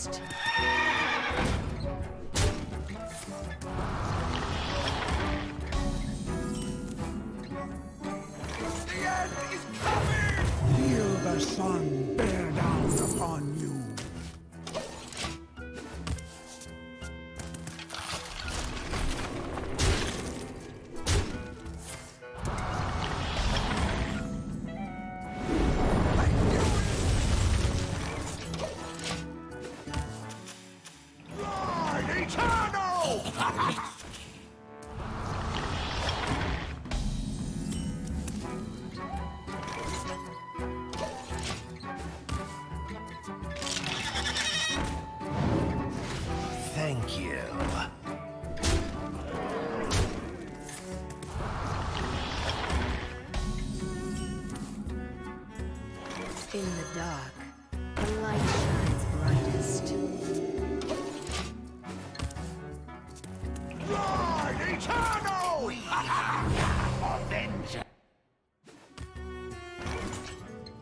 brightest. The end is coming! Feel the sun bear down upon you. Thank you. In the dark, the light shines brightest. Lord Eternal! Avenger!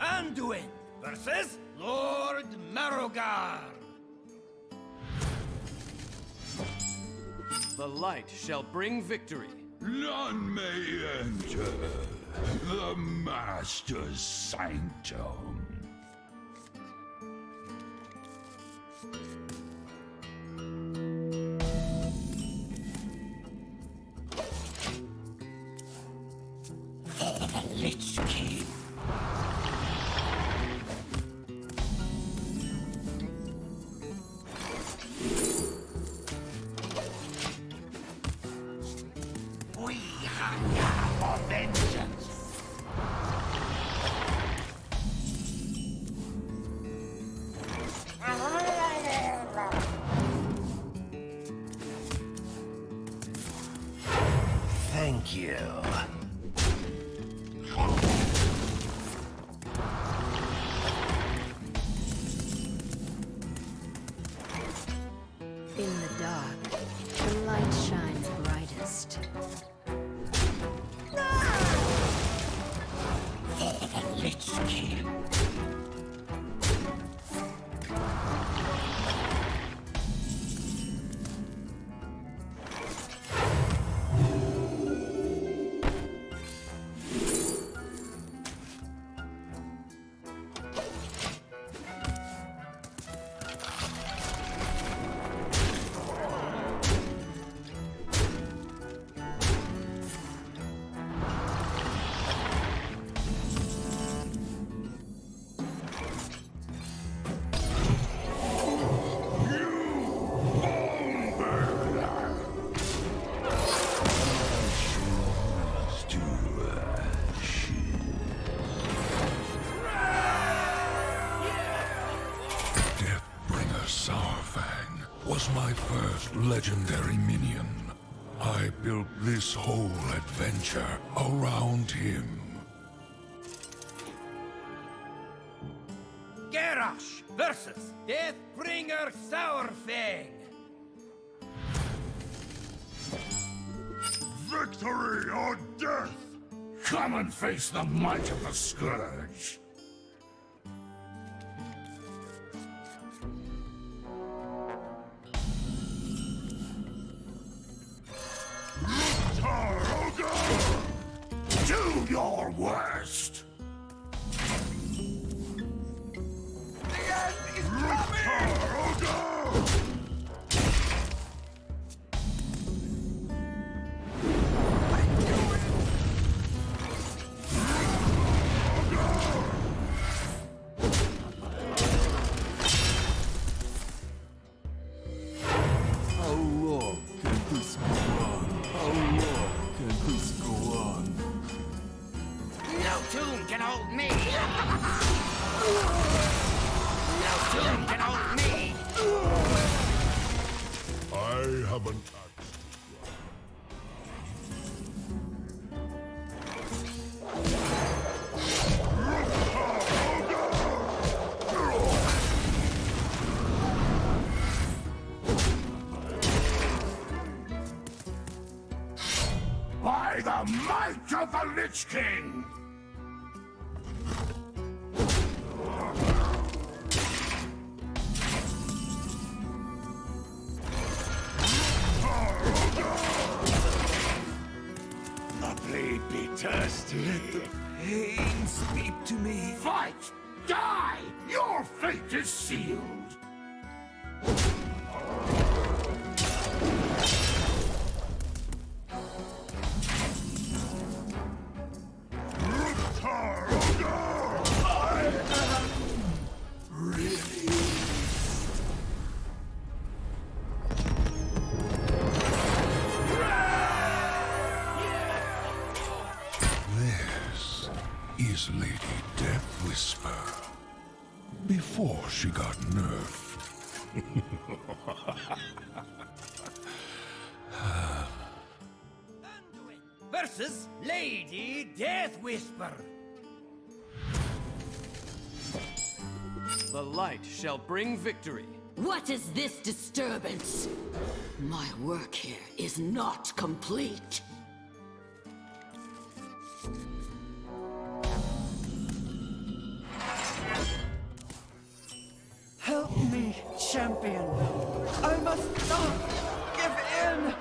Anduin versus Lord Marrogar. The light shall bring victory. None may enter the Master's sanctum. Lich King. We hunger for vengeance. Thank you. In the dark, the light shines brightest. Lich King. Was my first legendary minion. I built this whole adventure around him. Garrosh versus Deathbringer Sourfang. Victory or death! Come and face the might of the Scourge! Do your worst! The end is coming! How long can this go on? How long can this go on? No tomb can hold me! No tomb can hold me! I haven't asked. By the might of the Lich King! Just let the pain speak to me. Fight! Die! Your fate is sealed! This is Lady Death Whisper. Before she got nerfed. Versus Lady Death Whisper. The light shall bring victory. What is this disturbance? My work here is not complete. Help me, champion. I must not give in.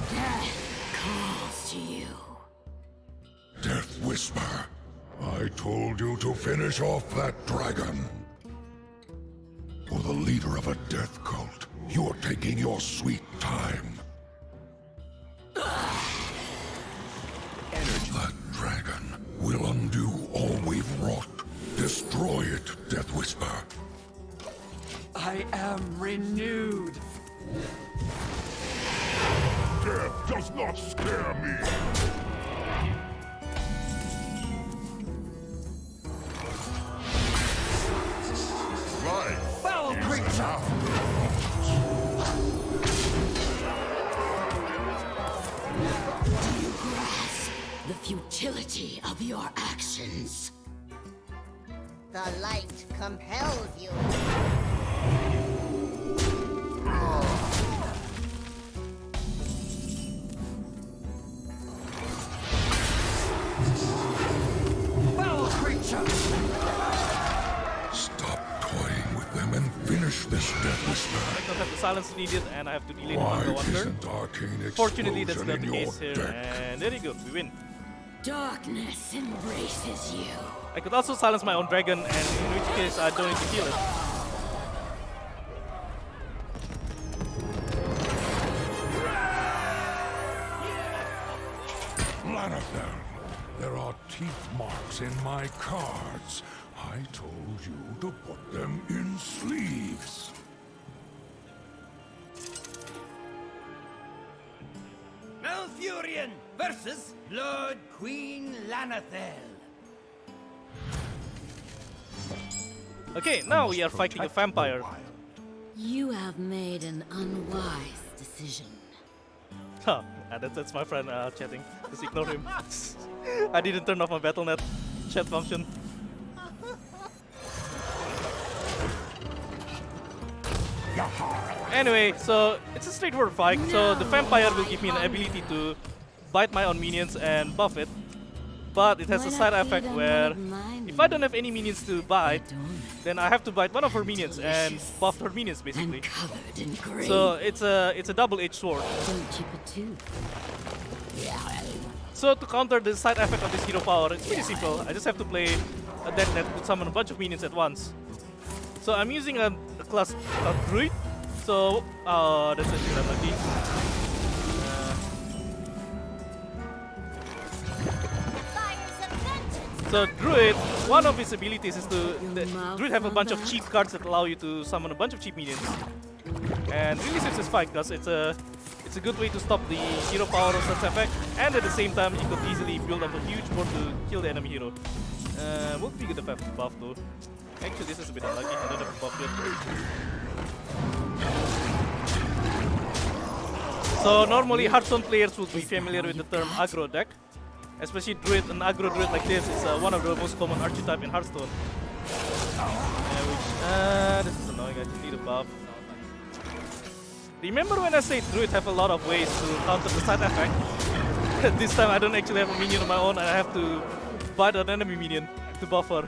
Death calls to you. Death Whisper, I told you to finish off that dragon. For the leader of a death cult, you're taking your sweet time. That dragon will undo all we've wrought. Destroy it, Death Whisper. I am renewed. Death does not scare me. Foul creature. Do you grasp the futility of your actions? The light compels you. Foul creature. Stop toying with them and finish this, Death Whisper. I don't have the silence needed, and I have to delay the Why manga one turn. isn't arcane Fortunately, that's explosion not the in your case here, deck? and there you go, we win. Darkness embraces you. I could also silence my own dragon, and in which case I don't need to kill it. Lanathel, there are teeth marks in my cards. I told you to put them in sleeves. Malfurion versus Lord Queen Lanathel. Okay, now we are fighting a vampire. You have made an unwise decision. Huh, and that's my friend chatting. Just ignore him. I didn't turn off my Battle.net chat function. Anyway, so it's a straightforward fight. So the vampire will give me an ability to bite my own minions and buff it. But it has a side effect where if I don't have any minions to bite, then I have to bite one of her minions and buff her minions basically. And covered in green. So it's a double-edged sword. Don't keep it too. So to counter the side effect of this hero power, it's pretty simple. I just have to play a death net to summon a bunch of minions at once. So I'm using a class called Druid. So that's actually unlucky. So Druid, one of his abilities is to Druid have a bunch of cheap cards that allow you to summon a bunch of cheap minions. And really suits this fight because it's a good way to stop the hero power of such effect, and at the same time you could easily build up a huge board to kill the enemy hero. Would be good if I have buff though. Actually this is a bit unlucky, I don't have a buff yet. So normally Hearthstone players would be familiar with the term aggro deck. Especially Druid, an aggro Druid like this is one of the most common archetype in Hearthstone. This is annoying, I just need a buff. Remember when I said Druid have a lot of ways to counter the side effect? This time I don't actually have a minion of my own and I have to bite an enemy minion to buff her.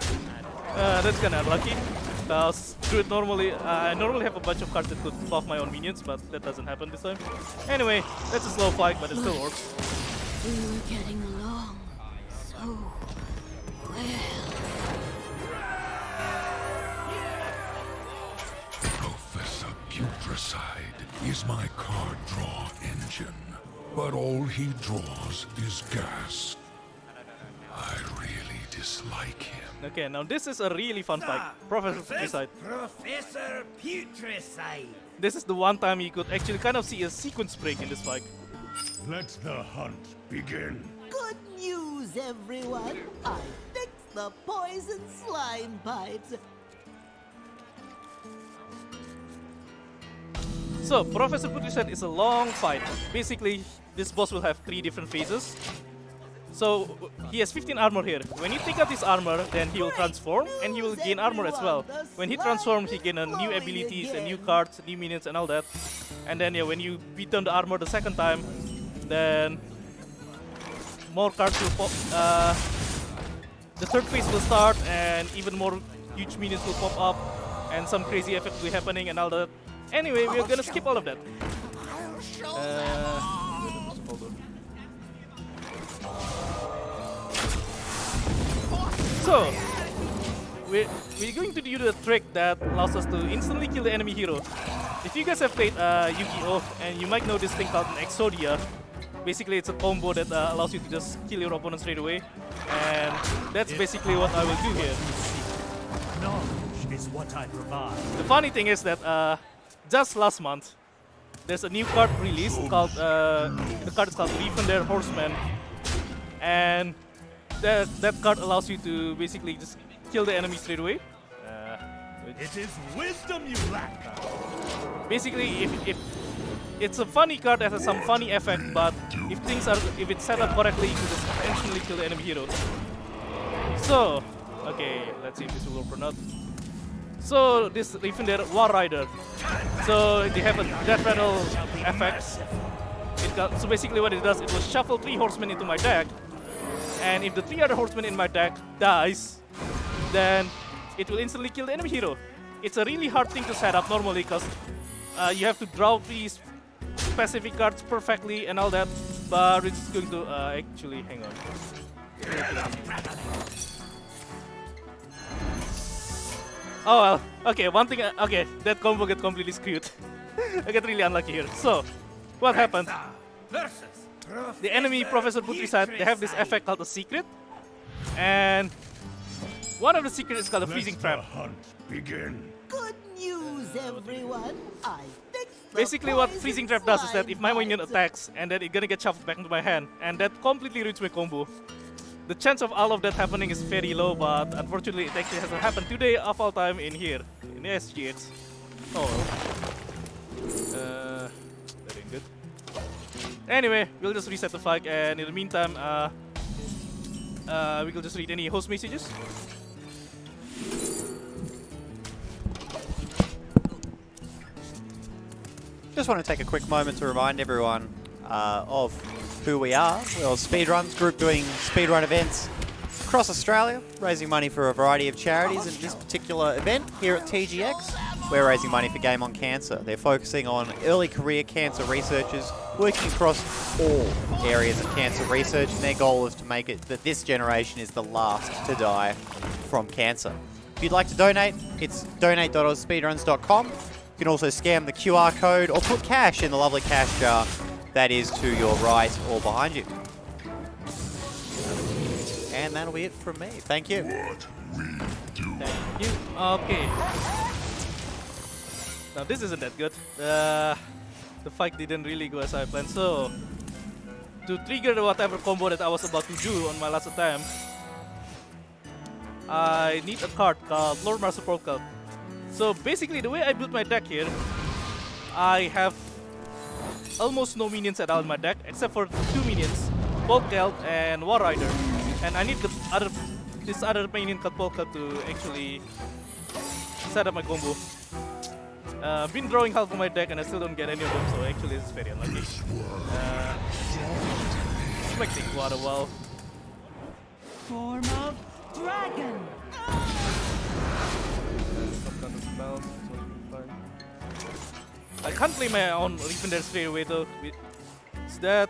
That's kinda unlucky. Because Druid I normally have a bunch of cards that could buff my own minions, but that doesn't happen this time. Anyway, that's a slow fight, but it still works. We were getting along so well. Professor Putricide is my card draw engine, but all he draws is gas. I really dislike him. Okay, now this is a really fun fight. Professor Putricide. Professor Putricide. This is the one time you could actually kind of see a sequence break in this fight. Let the hunt begin. Good news, everyone. I fixed the poison slime pipes. So, Professor Putricide is a long fight. Basically, this boss will have 3 different phases. So, he has 15 armor here. When you take out his armor, then he will transform and he will gain armor as well. When he transforms, he gains new abilities and new cards, new minions and all that. And then, yeah, when you beat down the armor the second time, then more cards will pop. The third phase will start and even more huge minions will pop up and some crazy effect will be happening and all that. Anyway, we are gonna skip all of that. Hold on. So, we're going to do the trick that allows us to instantly kill the enemy hero. If you guys have played Yu-Gi-Oh! And you might know this thing called an Exodia. Basically, it's a combo that allows you to just kill your opponent straight away. And that's basically what I will do here. Knowledge is what I provide. The funny thing is that just last month, there's a new card released called, the card is called Legendary Horseman. And that card allows you to basically just kill the enemy straight away. It is wisdom you lack. Basically, if it's a funny card that has some funny effect, but if it's set up correctly, you can just instantly kill the enemy hero. So, okay, let's see if this will work or not. So this Legendary War Rider. So they have a death rattle effect. So basically what it does, it will shuffle 3 horsemen into my deck. And if the 3 other horsemen in my deck dies, then it will instantly kill the enemy hero. It's a really hard thing to set up normally because you have to draw 3 specific cards perfectly and all that. But we're just going to actually hang on. Oh well, okay, one thing, okay, that combo got completely screwed. I got really unlucky here. So, what happened? The enemy Professor Putricide, they have this effect called a secret. And one of the secrets is called a freezing trap. Begin. Good news, everyone. I fixed the Basically what poison freezing trap does is that slime if my minion pipes. attacks and then it's gonna get shuffled back into my hand, and that completely ruins my combo. The chance of all of that happening is very low, but unfortunately it actually hasn't happened today of all time in here, in ASGX. Oh well. That ain't good. Anyway, we'll just reset the fight, and in the meantime, we will just read any host messages. Just want to take a quick moment to remind everyone of who we are. We're Speedruns group doing speedrun events across Australia, raising money for a variety of charities. And this particular event here at TGX, we're raising money for Game on Cancer. They're focusing on early career cancer researchers working across all areas of cancer research, and their goal is to make it that this generation is the last to die from cancer. If you'd like to donate, it's donate.ausspeedruns.com. You can also scan the QR code or put cash in the lovely cash jar that is to your right or behind you. And that'll be it from me. Thank you. Thank you. Okay. Now this isn't that good. The fight didn't really go as I planned. So to trigger whatever combo that I was about to do on my last attempt, I need a card called Lord Mar Support Card. So basically the way I built my deck here, I have almost no minions at all in my deck except for 2 minions, Polkelt and War Rider. And I need this other minion called Polkelt to actually set up my combo. Been drawing half of my deck and I still don't get any of them, so actually it's very unlucky. This might take quite a while. Form of dragon. Some kind of spells, so fine. I can't play my own Legendary straight away though. Is that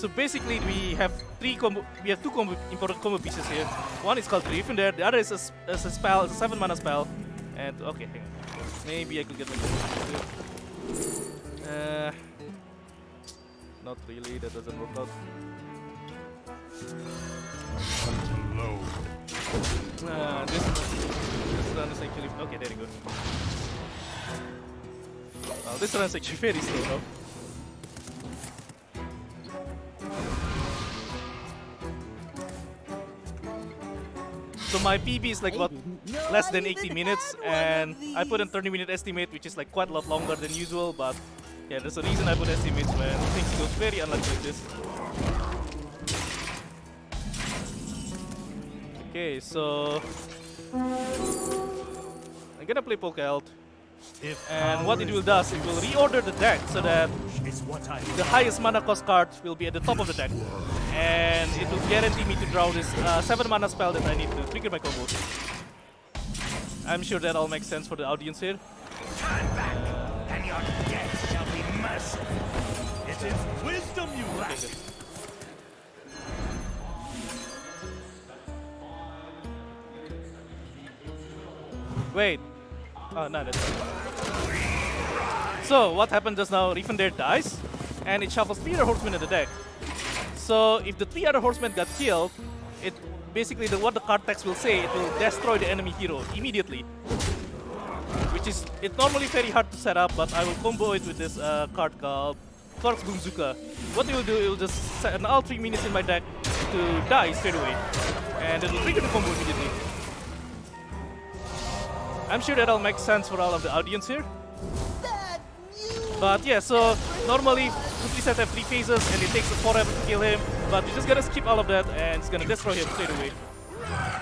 So basically, we have two important combo pieces here. One is called Griffin there. The other is a spell, it's a 7-mana spell. And okay, hang on. Maybe I could get my combo pieces here. Not really. That doesn't work out. This run is actually okay. There you go. This run is actually very slow now. So my PB is like about less than 80 minutes, and I put a 30-minute estimate, which is like quite a lot longer than usual. But yeah, there's a reason I put estimates when things go very unlucky like this. Okay, so I'm gonna play Poke Out, and what it will do is it will reorder the deck so that the highest mana cost card will be at the top of the deck, and it will guarantee me to draw this 7-mana spell that I need to trigger my combo. I'm sure that all makes sense for the audience here. Turn back, and your death shall be merciful. It is wisdom you lack. Okay, wait. Oh, no, that's fine. So, what happened just now? Rifendare dies, and it shuffles 3 other horsemen in the deck. So, if the 3 other horsemen got killed, it basically what the card text will say, it will destroy the enemy hero immediately. Which is, it's normally very hard to set up, but I will combo it with this card called Torx Boomzuka. What it will do, it will just set all 3 minions in my deck to die straight away, and it will trigger the combo immediately. I'm sure that all makes sense for all of the audience here. But yeah, so normally Cookie set have 3 phases and it takes forever to kill him, but we're just gonna skip all of that and it's gonna destroy him straight away.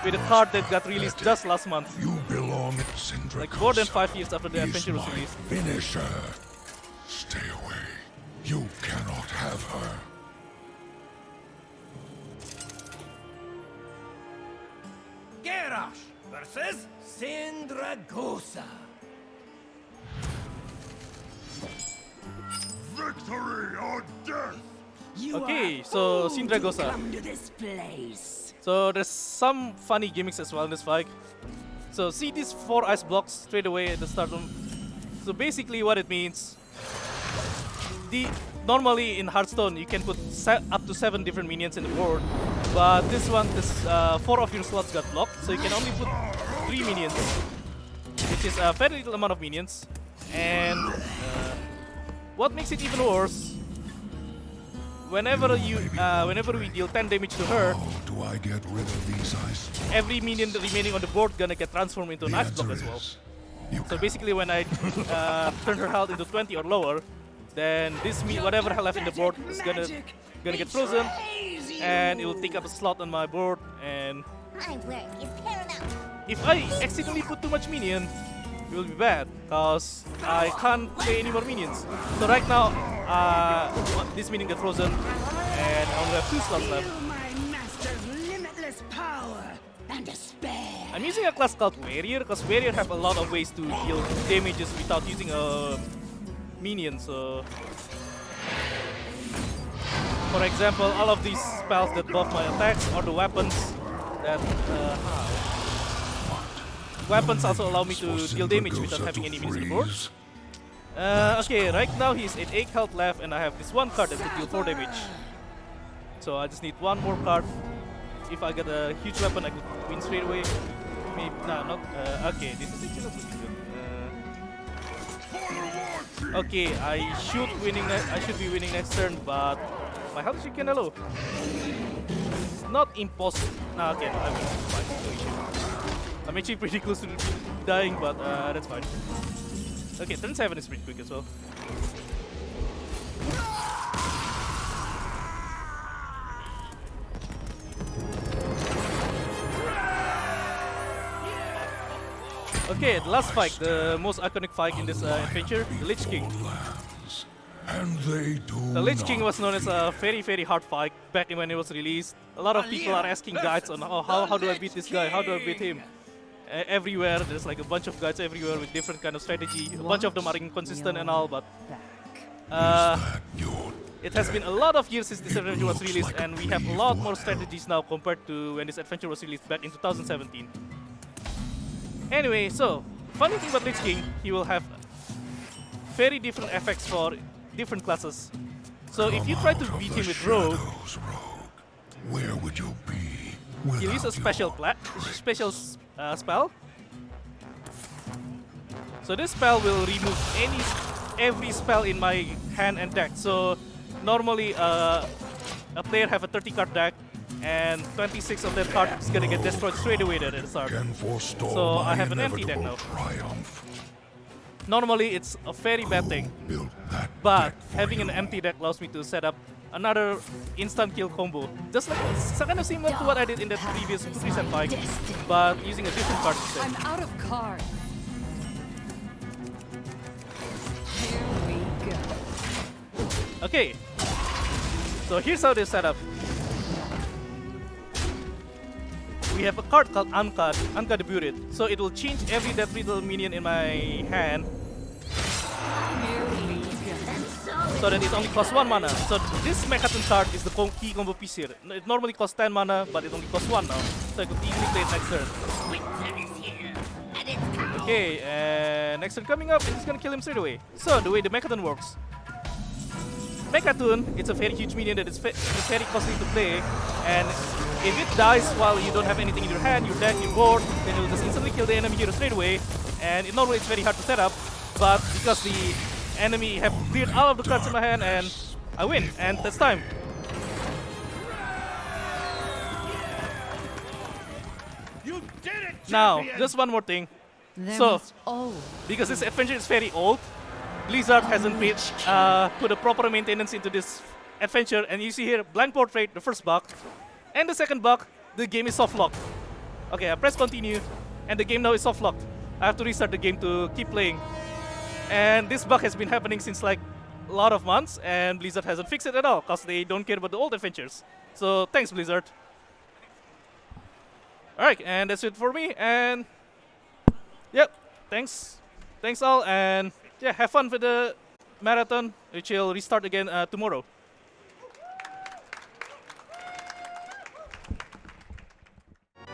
With a card that got released just last month. You belong at Syndra. Like more than 5 years after the adventure was released. Finish her. Stay away. You cannot have her. Garrosh versus Syndragosa. Victory or death! Okay, so Syndragosa. So there's some funny gimmicks as well in this fight. So see these 4 ice blocks straight away at the start of. So basically what it means, normally in Hearthstone you can put up to 7 different minions in the board, but this 4 of your slots got blocked, so you can only put 3 minions, which is a very little amount of minions. And what makes it even worse, whenever we deal 10 damage to her, do I get rid of these ice? Every minion remaining on the board gonna get transformed into an ice block as well. So basically when I turn her health into 20 or lower, then whatever I left in the board is gonna get frozen, and it will take up a slot on my board. And if I accidentally put too much minion, it will be bad, cause I can't play any more minions. So right now, this minion got frozen, and I only have 2 slots left. I'm using a class called Warrior, because Warrior have a lot of ways to deal damages without using a minion. So, for example, all of these spells that buff my attacks or the weapons that weapons also allow me to deal damage without having any minions on the board. Okay, right now he's at 8 health left, and I have this 1 card that could deal 4 damage. So I just need 1 more card. If I get a huge weapon, I could win straight away. Maybe not. Okay, this is actually not looking good. Okay, I should be winning next turn, but my health is kinda low. It's not impossible. Okay, no, I'm fine. No issue. I'm actually pretty close to dying, but that's fine. Okay, turn 7 is pretty quick as well. Okay, the last fight, the most iconic fight in this adventure, the Lich King. The Lich King was known as a very, very hard fight back when it was released. A lot of people are asking guides on how do I beat this guy, how do I beat him. Everywhere, there's like a bunch of guides everywhere with different kind of strategy. A bunch of them are inconsistent and all, but It has been a lot of years since this adventure was released, and we have a lot more strategies now compared to when this adventure was released back in 2017. Anyway, so, funny thing about Lich King, he will have very different effects for different classes. So if you try to beat him with Rogue, where would you be? he'll use a special spell. So this spell will remove every spell in my hand and deck. So normally a player have a 30 card deck, and 26 of that card is gonna get destroyed straight away at the start. So I have an empty deck now. Normally it's a very bad thing, but having an empty deck allows me to set up another instant kill combo. Just like kind of similar to what I did in that previous recent fight, but using a different card instead. I'm out of cards. Here we go. Okay, so here's how they set up. We have a card called Undebuted, so it will change every death riddle minion in my hand so that it only costs 1 mana. So this Mechaton card is the key combo piece here. It normally costs 10 mana, but it only costs 1 now, so I could easily play it next turn. Okay, and next turn coming up, and it's gonna kill him straight away. So the way the Mechaton works. Mechaton, it's a very huge minion that is very costly to play, and if it dies while you don't have anything in your hand, your deck, your board, then it will just instantly kill the enemy hero straight away. And normally it's very hard to set up, but because the enemy have cleared all of the cards in my hand, and I win, and that's time. You did it, Now, champion! just one more thing. There So, must always because this adventure is very old, Blizzard hasn't put a proper maintenance into this adventure, and you see here, blank portrait, the first bug, and the second bug, the game is soft locked. Okay, I press continue, and the game now is soft locked. I have to restart the game to keep playing. And this bug has been happening since like a lot of months, and Blizzard hasn't fixed it at all, because they don't care about the old adventures. So thanks, Blizzard. Alright, and that's it for me, and yep, thanks all, and yeah, have fun with the marathon, which will restart again tomorrow.